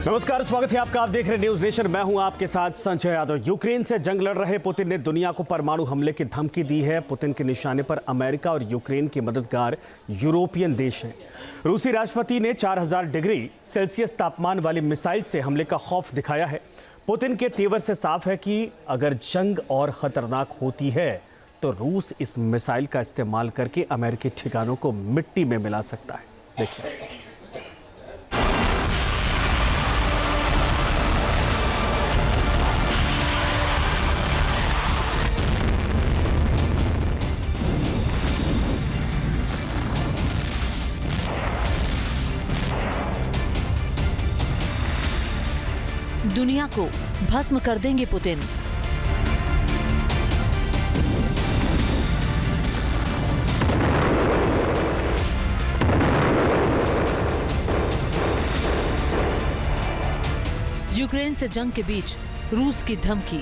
नमस्कार, स्वागत है आपका। आप देख रहे न्यूज नेशन। मैं हूं आपके साथ संजय यादव। यूक्रेन से जंग लड़ रहे पुतिन ने दुनिया को परमाणु हमले की धमकी दी है। पुतिन के निशाने पर अमेरिका और यूक्रेन के मददगार यूरोपियन देश हैं। रूसी राष्ट्रपति ने 4000 डिग्री सेल्सियस तापमान वाली मिसाइल से हमले का खौफ दिखाया है। पुतिन के तेवर से साफ है कि अगर जंग और खतरनाक होती है तो रूस इस मिसाइल का इस्तेमाल करके अमेरिकी ठिकानों को मिट्टी में मिला सकता है। देखिए, दुनिया को भस्म कर देंगे पुतिन। यूक्रेन से जंग के बीच रूस की धमकी।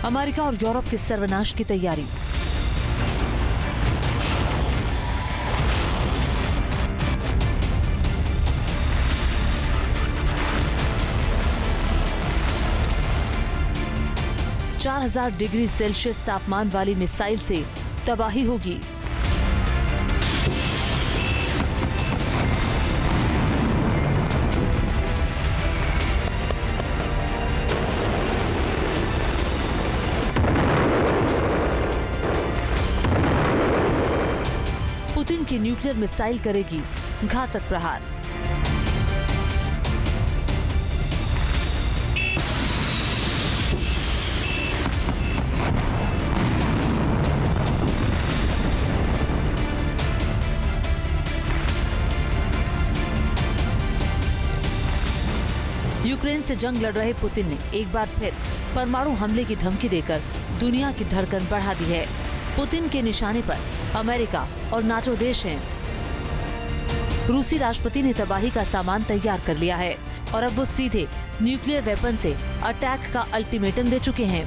अमेरिका और यूरोप के सर्वनाश की तैयारी। चार 4000 डिग्री सेल्सियस तापमान वाली मिसाइल से तबाही होगी। पुतिन की न्यूक्लियर मिसाइल करेगी घातक प्रहार। यूक्रेन से जंग लड़ रहे पुतिन ने एक बार फिर परमाणु हमले की धमकी देकर दुनिया की धड़कन बढ़ा दी है। पुतिन के निशाने पर अमेरिका और नाटो देश हैं। रूसी राष्ट्रपति ने तबाही का सामान तैयार कर लिया है और अब वो सीधे न्यूक्लियर वेपन से अटैक का अल्टीमेटम दे चुके हैं।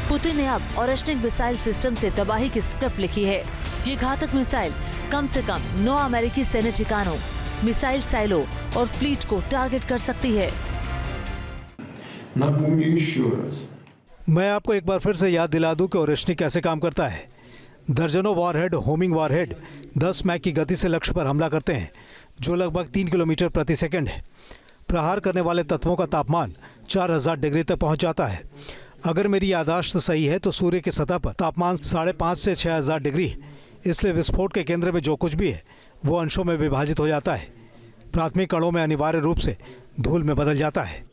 पुतिन ने अब ओरेश्निक मिसाइल सिस्टम से तबाही की स्क्रिप्ट लिखी है। ये घातक मिसाइल कम से कम 9 अमेरिकी सैन्य ठिकानों, मिसाइल साइलो और फ्लीट को टारगेट कर सकती है। मैं आपको एक बार फिर से याद दिला दूं कि ओरेश्निक कैसे काम करता है। दर्जनों वॉरहेड, होमिंग वॉरहेड 10 मैक की गति से लक्ष्य पर हमला करते हैं, जो लगभग 3 किलोमीटर प्रति सेकंड है। प्रहार करने वाले तत्वों का तापमान 4000 डिग्री तक पहुंच जाता है। अगर मेरी याददाश्त सही है तो सूर्य की सतह पर तापमान 5.5 से 6000 डिग्री है। इसलिए विस्फोट के केंद्र में जो कुछ भी है वो अंशों में विभाजित हो जाता है। प्राथमिक कणों में अनिवार्य रूप से धूल में बदल जाता है।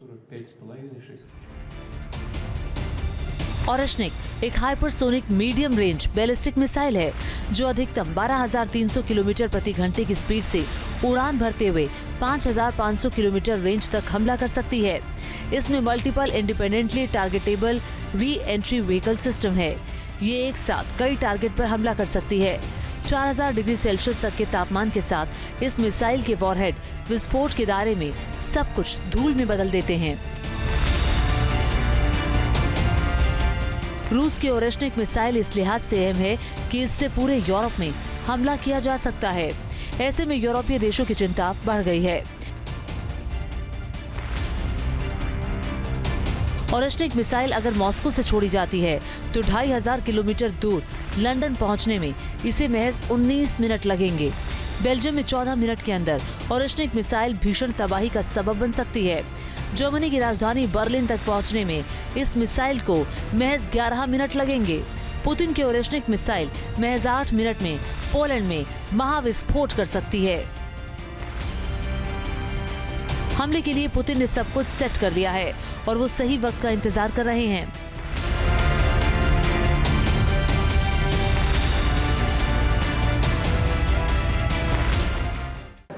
ओरेश्निक एक hypersonic medium range ballistic missile है जो अधिकतम 12300 किलोमीटर प्रति घंटे की स्पीड से उड़ान भरते हुए 5500 किलोमीटर रेंज तक हमला कर सकती है। इसमें multiple independently targetable re entry vehicle system है। ये एक साथ कई टारगेट पर हमला कर सकती है। 4000 डिग्री सेल्सियस तक के तापमान के साथ इस मिसाइल के वॉरहेड विस्फोट के दायरे में सब कुछ धूल में बदल देते हैं। रूस की ओरेश्निक मिसाइल इस लिहाज से अहम है कि इससे पूरे यूरोप में हमला किया जा सकता है। ऐसे में यूरोपीय देशों की चिंता बढ़ गई है। ओरेश्निक मिसाइल अगर मॉस्को से छोड़ी जाती है तो 2500 किलोमीटर दूर लंदन पहुंचने में इसे महज 19 मिनट लगेंगे। बेल्जियम में 14 मिनट के अंदर ओरेश्निक मिसाइल भीषण तबाही का सबब बन सकती है। जर्मनी की राजधानी बर्लिन तक पहुंचने में इस मिसाइल को महज 11 मिनट लगेंगे। पुतिन की ओरेश्निक मिसाइल महज 8 मिनट में पोलैंड में महाविस्फोट कर सकती है। हमले के लिए पुतिन ने सब कुछ सेट कर लिया है और वो सही वक्त का इंतजार कर रहे हैं।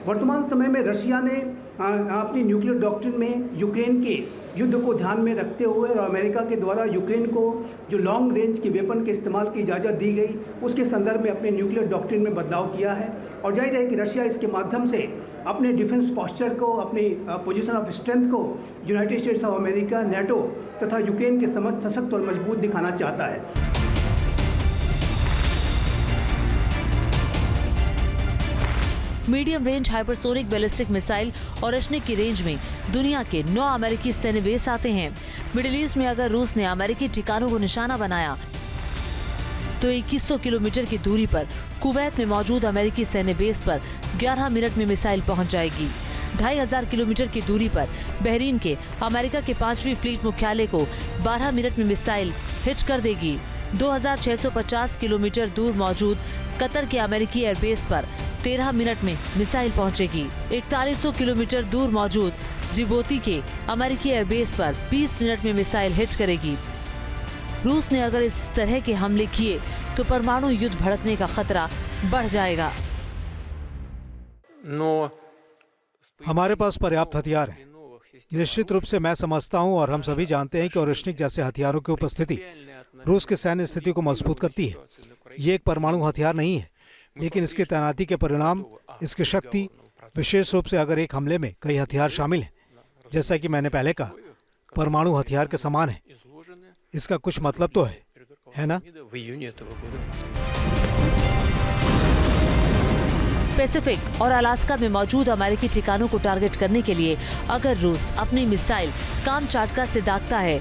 वर्तमान समय में रशिया ने अपनी न्यूक्लियर डॉक्ट्रिन में यूक्रेन के युद्ध को ध्यान में रखते हुए और अमेरिका के द्वारा यूक्रेन को जो लॉन्ग रेंज के वेपन के इस्तेमाल की इजाज़त दी गई उसके संदर्भ में अपने न्यूक्लियर डॉक्ट्रिन में बदलाव किया है। और जाहिर है कि रशिया इसके माध्यम से अपने डिफेंस पोस्चर को, अपनी पोजीशन ऑफ स्ट्रेंथ को United states of America, NATO तथा यूक्रेन के समक्ष सशक्त और मजबूत दिखाना चाहता है। Medium range hypersonic ballistic missile Oreshnik की रेंज में दुनिया के 9 अमेरिकी सैन्य बेस आते हैं। मिडिल ईस्ट में अगर रूस ने अमेरिकी ठिकानों को निशाना बनाया तो 2100 किलोमीटर की दूरी पर कुवैत में मौजूद अमेरिकी सैन्य बेस पर 11 मिनट में मिसाइल पहुंच जाएगी। 2500 किलोमीटर की दूरी पर बहरीन के अमेरिका के 5वीं फ्लीट मुख्यालय को 12 मिनट में मिसाइल हिट कर देगी। 2650 किलोमीटर दूर मौजूद कतर के अमेरिकी एयरबेस पर 13 मिनट में मिसाइल पहुंचेगी। 4100 किलोमीटर दूर मौजूद जिबूती के अमेरिकी एयरबेस पर 20 मिनट में मिसाइल हिट करेगी। रूस ने अगर इस तरह के हमले किए तो परमाणु युद्ध भड़कने का खतरा बढ़ जाएगा। हमारे पास पर्याप्त हथियार हैं। निश्चित रूप से मैं समझता हूं और हम सभी जानते हैं कि ओरेश्निक जैसे हथियारों की उपस्थिति रूस की सैन्य स्थिति को मजबूत करती है। ये एक परमाणु हथियार नहीं है, लेकिन इसकी तैनाती के परिणाम, इसकी शक्ति, विशेष रूप से अगर एक हमले में कई हथियार शामिल हैं, जैसा कि मैंने पहले कहा, परमाणु हथियार के समान है। इसका कुछ मतलब तो है ना? पैसिफिक और अलास्का में मौजूद अमेरिकी ठिकानों को टारगेट करने के लिए अगर रूस अपनी मिसाइल कामचाटका से दागता है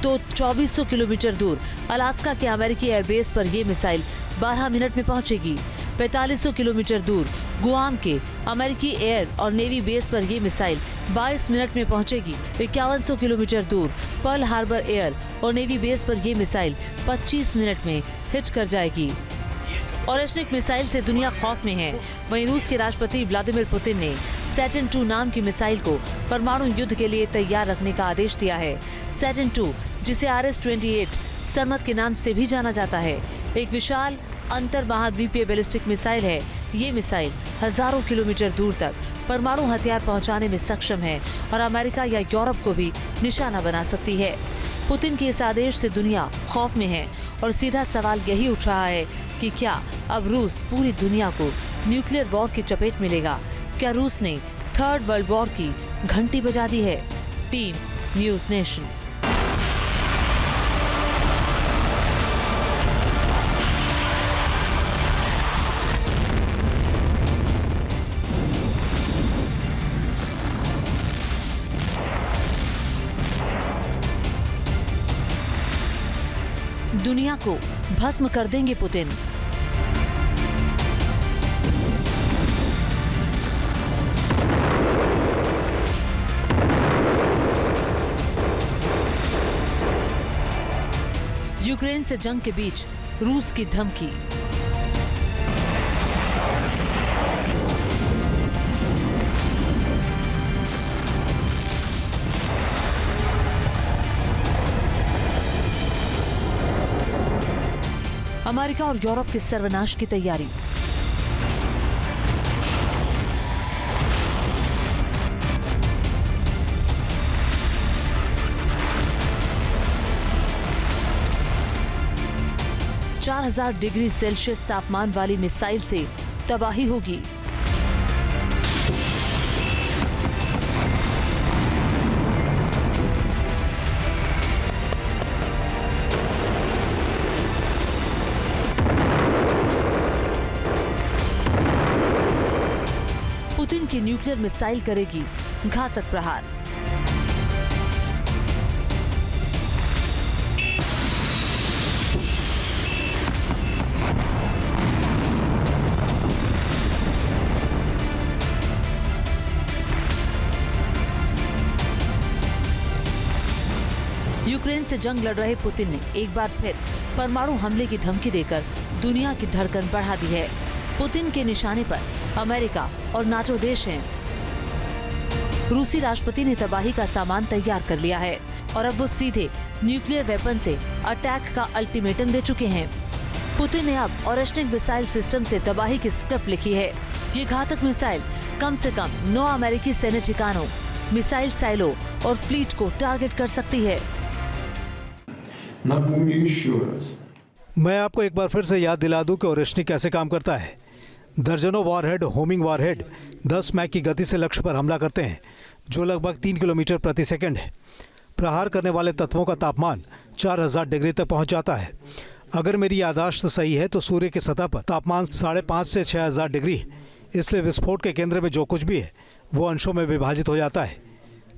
तो 2400 किलोमीटर दूर अलास्का के अमेरिकी एयरबेस पर ये मिसाइल 12 मिनट में पहुंचेगी। 4500 किलोमीटर दूर गुआम के अमेरिकी एयर और नेवी बेस पर ये मिसाइल 22 मिनट में पहुंचेगी। 5100 किलोमीटर दूर पर्ल हार्बर एयर और नेवी बेस पर ये मिसाइल 25 मिनट में हिट कर जाएगी। ओरेश्निक मिसाइल से दुनिया खौफ में है। वहीं रूस के राष्ट्रपति व्लादिमीर पुतिन ने सैटर्न 2 नाम की मिसाइल को परमाणु युद्ध के लिए तैयार रखने का आदेश दिया है। सैटर्न 2, जिसे RS-28 सरमत के नाम से भी जाना जाता है, एक विशाल अंतर महाद्वीपीय बैलिस्टिक मिसाइल है। ये मिसाइल हजारों किलोमीटर दूर तक परमाणु हथियार पहुंचाने में सक्षम है और अमेरिका या यूरोप को भी निशाना बना सकती है। पुतिन के इस आदेश से दुनिया खौफ में है और सीधा सवाल यही उठ रहा है कि क्या अब रूस पूरी दुनिया को न्यूक्लियर वॉर की चपेट में लेगा? क्या रूस ने थर्ड वर्ल्ड वॉर की घंटी बजा दी है? Team news nation. दुनिया को भस्म कर देंगे पुतिन। यूक्रेन से जंग के बीच रूस की धमकी। अमेरिका और यूरोप के सर्वनाश की तैयारी। $4000 डिग्री सेल्सियस तापमान वाली मिसाइल से तबाही होगी। पुतिन की न्यूक्लियर मिसाइल करेगी घातक प्रहार। यूक्रेन से जंग लड़ रहे पुतिन ने एक बार फिर परमाणु हमले की धमकी देकर दुनिया की धड़कन बढ़ा दी है। पुतिन के निशाने पर अमेरिका और नाटो देश हैं। रूसी राष्ट्रपति ने तबाही का सामान तैयार कर लिया है और अब वो सीधे न्यूक्लियर वेपन से अटैक का अल्टीमेटम दे चुके हैं। पुतिन ने अब ओरेश्निक मिसाइल सिस्टम से तबाही की स्क्रिप्ट लिखी है। ये घातक मिसाइल कम से कम 9 अमेरिकी सैन्य ठिकानों, मिसाइल साइलो और फ्लीट को टारगेट कर सकती है। मैं आपको एक बार फिर से याद दिला दूं कि ओरेश्निक कैसे काम करता है। दर्जनों वॉरहेड होमिंग वॉरहेड 10 मैक की गति से लक्ष्य पर हमला करते हैं, जो लगभग 3 किलोमीटर प्रति सेकंड है। प्रहार करने वाले तत्वों का तापमान 4000 डिग्री तक पहुंच जाता है। अगर मेरी याददाश्त सही है तो सूर्य की सतह पर तापमान 5.5 से 6000 डिग्री है। इसलिए विस्फोट के केंद्र में जो कुछ भी है वो अंशों में विभाजित हो जाता है।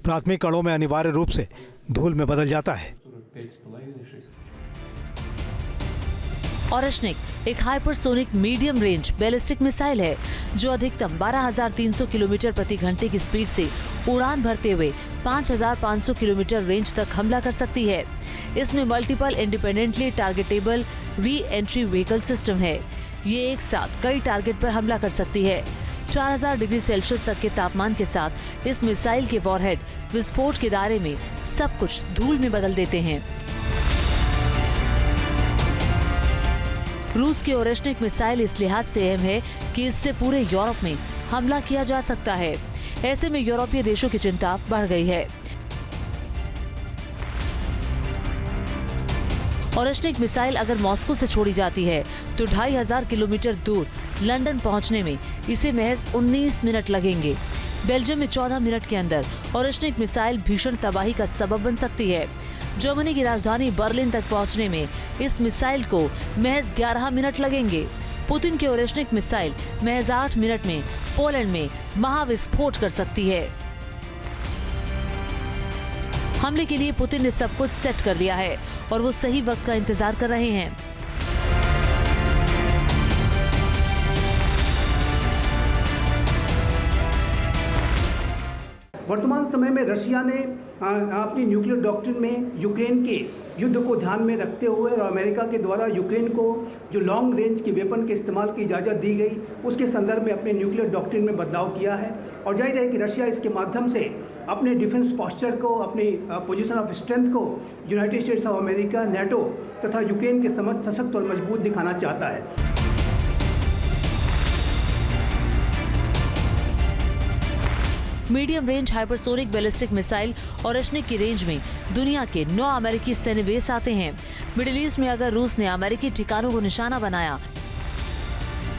प्राथमिक कणों में अनिवार्य रूप से धूल में बदल जाता है। ओरेश्निक एक hypersonic medium range ballistic missile है जो अधिकतम 12,300 किलोमीटर प्रति घंटे की स्पीड से उड़ान भरते हुए 5,500 किलोमीटर रेंज तक हमला कर सकती है। इसमें multiple independently targetable re entry vehicle system है। ये एक साथ कई टारगेट पर हमला कर सकती है। 4000 डिग्री सेल्सियस तक के तापमान के साथ इस मिसाइल के वॉरहेड विस्फोट के दायरे में सब कुछ धूल में बदल देते हैं। रूस की ओरेश्निक मिसाइल इस लिहाज से अहम है कि इससे पूरे यूरोप में हमला किया जा सकता है। ऐसे में यूरोपीय देशों की चिंता बढ़ गई है। ओरेश्निक मिसाइल अगर मॉस्को से छोड़ी जाती है तो 2500 किलोमीटर दूर लंदन पहुंचने में इसे महज 19 मिनट लगेंगे। बेल्जियम में 14 मिनट के अंदर ओरेश्निक मिसाइल भीषण तबाही का सबब बन सकती है। जर्मनी की राजधानी बर्लिन तक पहुंचने में इस मिसाइल को महज 11 मिनट लगेंगे। पुतिन की ओरेश्निक मिसाइल महज 8 मिनट में पोलैंड में महाविस्फोट कर सकती है। हमले के लिए पुतिन ने सब कुछ सेट कर लिया है और वो सही वक्त का इंतजार कर रहे हैं। वर्तमान समय में रशिया ने अपनी न्यूक्लियर डॉक्ट्रिन में यूक्रेन के युद्ध को ध्यान में रखते हुए और अमेरिका के द्वारा यूक्रेन को जो लॉन्ग रेंज के वेपन के इस्तेमाल की इजाज़त दी गई उसके संदर्भ में अपने न्यूक्लियर डॉक्ट्रिन में बदलाव किया है। और जाहिर है कि रशिया इसके माध्यम से अपने डिफेंस पोस्चर को, अपनी पोजीशन ऑफ स्ट्रेंथ को United states of America, NATO तथा यूक्रेन के समझ सशक्त और मजबूत दिखाना चाहता है। Medium range hypersonic ballistic missile Oreshnik की रेंज में दुनिया के 9 अमेरिकी सैन्य बेस आते हैं। मिडिल ईस्ट में अगर रूस ने अमेरिकी ठिकानों को निशाना बनाया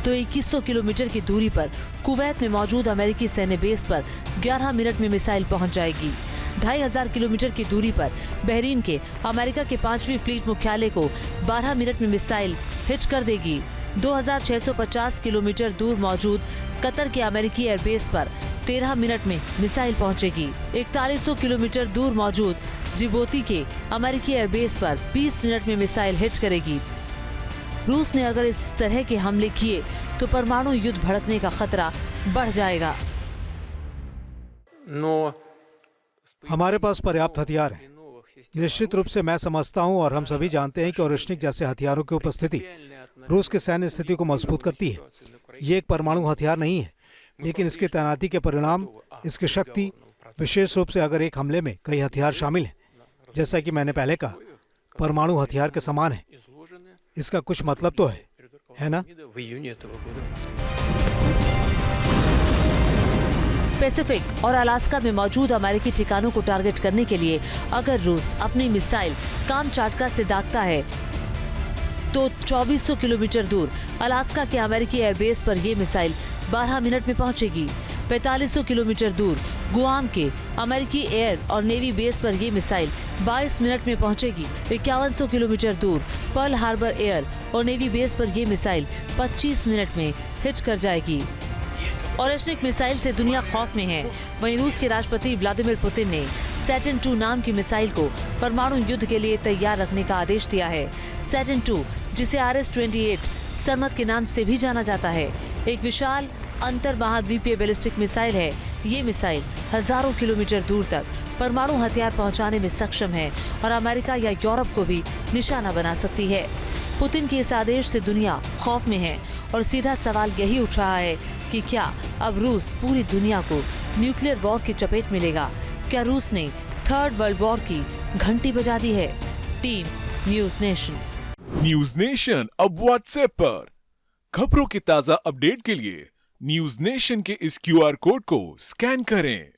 तो 2100 किलोमीटर की दूरी पर कुवैत में मौजूद अमेरिकी सैन्य बेस पर 11 मिनट में मिसाइल पहुंच जाएगी। 2500 किलोमीटर की दूरी पर बहरीन के अमेरिका के 5वीं फ्लीट मुख्यालय को 12 मिनट में मिसाइल हिट कर देगी। 2650 किलोमीटर दूर मौजूद कतर के अमेरिकी एयरबेस पर 13 मिनट में मिसाइल पहुंचेगी। 4100 किलोमीटर दूर मौजूद जिबूती के अमेरिकी एयरबेस पर 20 मिनट में मिसाइल हिट करेगी। रूस ने अगर इस तरह के हमले किए तो परमाणु युद्ध भड़कने का खतरा बढ़ जाएगा। हमारे पास पर्याप्त हथियार हैं। निश्चित रूप से मैं समझता हूं और हम सभी जानते हैं कि ओरेश्निक जैसे हथियारों की उपस्थिति रूस की सैन्य स्थिति को मजबूत करती है। ये एक परमाणु हथियार नहीं है, लेकिन इसकी तैनाती के परिणाम, इसकी शक्ति, विशेष रूप से अगर एक हमले में कई हथियार शामिल हैं, जैसा कि मैंने पहले कहा, परमाणु हथियार के समान है। इसका कुछ मतलब तो है ना? पैसिफिक और अलास्का में मौजूद अमेरिकी ठिकानों को टारगेट करने के लिए अगर रूस अपनी मिसाइल कामचाटका से दागता है तो 2400 किलोमीटर दूर अलास्का के अमेरिकी एयरबेस पर ये मिसाइल 12 मिनट में पहुंचेगी। 4500 किलोमीटर दूर गुआम के अमेरिकी एयर और नेवी बेस पर ये मिसाइल 22 मिनट में पहुंचेगी। 5100 किलोमीटर दूर पर्ल हार्बर एयर और नेवी बेस पर ये मिसाइल 25 मिनट में हिट कर जाएगी। ओरेश्निक मिसाइल से दुनिया खौफ में है। वहीं रूस के राष्ट्रपति व्लादिमीर पुतिन ने सैटर्न 2 नाम की मिसाइल को परमाणु युद्ध के लिए तैयार रखने का आदेश दिया है। सैटर्न 2, जिसे RS-28 सरमत के नाम से भी जाना जाता है, एक विशाल अंतर महाद्वीपीय बैलिस्टिक मिसाइल है। ये मिसाइल हजारों किलोमीटर दूर तक परमाणु हथियार पहुंचाने में सक्षम है और अमेरिका या यूरोप को भी निशाना बना सकती है। पुतिन के इस आदेश से दुनिया खौफ में है और सीधा सवाल यही उठ रहा है कि क्या अब रूस पूरी दुनिया को न्यूक्लियर वॉर की चपेट में लेगा? क्या रूस ने थर्ड वर्ल्ड वॉर की घंटी बजा दी है? Team news nation. News nation अब व्हाट्सएप पर खबरों की ताजा अपडेट के लिए न्यूज नेशन के इस QR कोड को स्कैन करें।